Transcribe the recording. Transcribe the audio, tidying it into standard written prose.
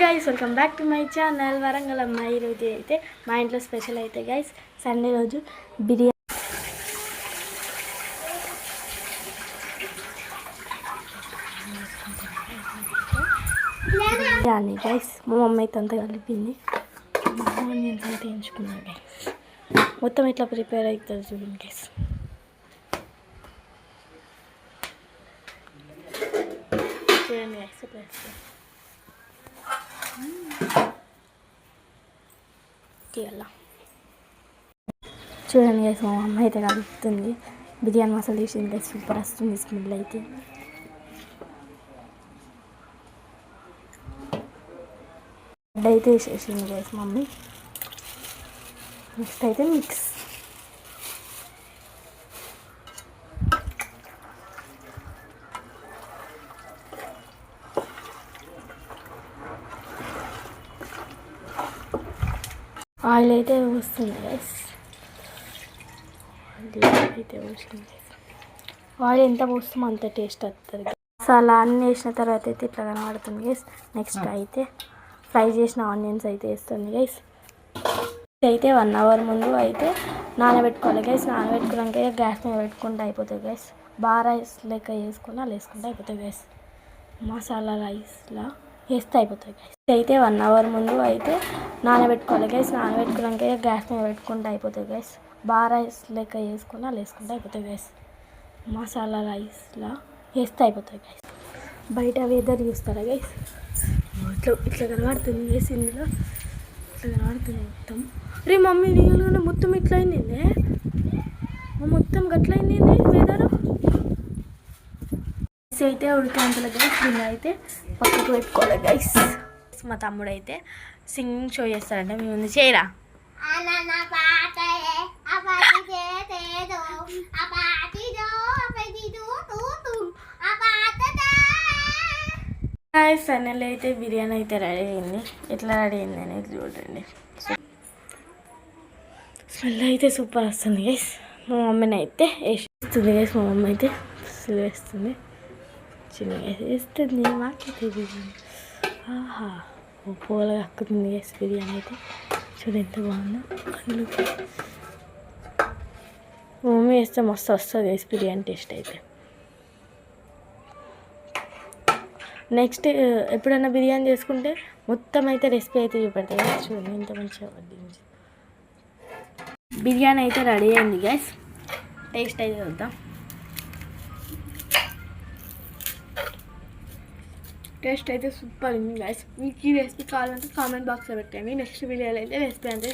Guys welcome back to my channel Warangal అమ్మాయి. ఈరోజు అయితే మా ఇంట్లో స్పెషల్ అయితే గైస్ సండే రోజు బిర్యానీ గైస్. మా మమ్మీ అయితే అంతా కలిపింది, ఆనియన్స్ అయితే ఎంచుకున్నాను గైస్. మొత్తం ఇట్లా ప్రిపేర్ అవుతుంది చూడండి గైస్. చూడండి గైస్ చూడండి గైస్, మా అమ్మ అయితే కలుపుతుంది. బిర్యానీ మసాలా వేసింది గైస్, సూపర్ వస్తుంది స్మెల్ అయితే. అయితే వేసేసింది గైస్ మమ్మీ. నెక్స్ట్ అయితే మిక్స్. ఆయిల్ అయితే వస్తుంది గైస్, ఆయిల్ ఎంత పోస్తామో అంత టేస్ట్ వస్తుంది. మసాలా అన్నీ వేసిన తర్వాత అయితే ఇట్లా కనబడుతుంది గైస్. నెక్స్ట్ అయితే ఫ్రై చేసిన ఆనియన్స్ అయితే వేస్తుంది గైస్. అయితే 1 అవర్ ముందు అయితే నానబెట్టుకోవాలి గైస్. నానబెట్టుకున్నాక గ్యాస్ మీద పెట్టుకుంటే అయిపోతుంది గైస్. రైస్ లెక్క వేసుకున్నా వేసుకుంటే అయిపోతుంది గైస్. మసాలా రైస్లా వేస్తే అయిపోతుంది గైస్. అయితే 1 అవర్ ముందు అయితే నానబెట్టుకోవాలి గైస్. నానబెట్టుకున్నాక గ్యాస్ మీద పెట్టుకుంటే అయిపోతుంది గైస్. రైస్ లెక్క వేసుకున్నా వేసుకుంటే అయిపోతుంది గైస్. మసాలా రైస్లా వేస్తే అయిపోతుంది గైస్. బయట వెదర్ చూస్తారా గైస్, ఇట్లా కనబడుతుంది గైస్. ఇందులో ఇట్లా కనబడుతుంది మొత్తం. రే మమ్మీ నీళ్ళలో మొత్తం ఇట్లా అయింది, మొత్తం గట్ల అయింది వెదర్. అయితే ఉడికేంతలో గైస్ దీన్ని అయితే పక్కకు పెట్టుకోవాలి గైస్. మా తమ్ముడు అయితే సింగింగ్ షో చేస్తాడంటే మీ ముందు చేయరా. ఫైనల్ అయితే బిర్యానీ అయితే రెడీ అయింది. ఎట్లా రెడీ అయింది అనేది చూడండి. స్మెల్ అయితే సూపర్ వస్తుంది గైస్. మా మమ్మీని అయితే వేస్తుంది గైస్. మా మమ్మీ అయితే వేస్తుంది, చిన్నగా వేస్తుంది. మాకైతే బిర్యానీ ఆహా పూలగా హక్కుతుంది గైస్. బిర్యానీ అయితే చూడండి ఎంత బాగుందో. అందులోకి మా మమ్మీ వేస్తే మస్తు వస్తుంది గైస్ బిర్యానీ టేస్ట్ అయితే. నెక్స్ట్ ఎప్పుడైనా బిర్యానీ చేసుకుంటే మొత్తం అయితే రెసిపీ అయితే చూపెడతాయి గైస్. చూడండి ఎంత మంచిగా వడ్డించి బిర్యానీ అయితే రెడీ అయింది గైస్. టేస్ట్ అయితే చూద్దాం. టేస్ట్ అయితే సూపర్ ఉంది గైస్. మీకు ఈ రెసిపీ కావాలంటే కామెంట్ బాక్స్లో పెట్టండి. నెక్స్ట్ వీడియోలో అయితే రెసిపీ అంటే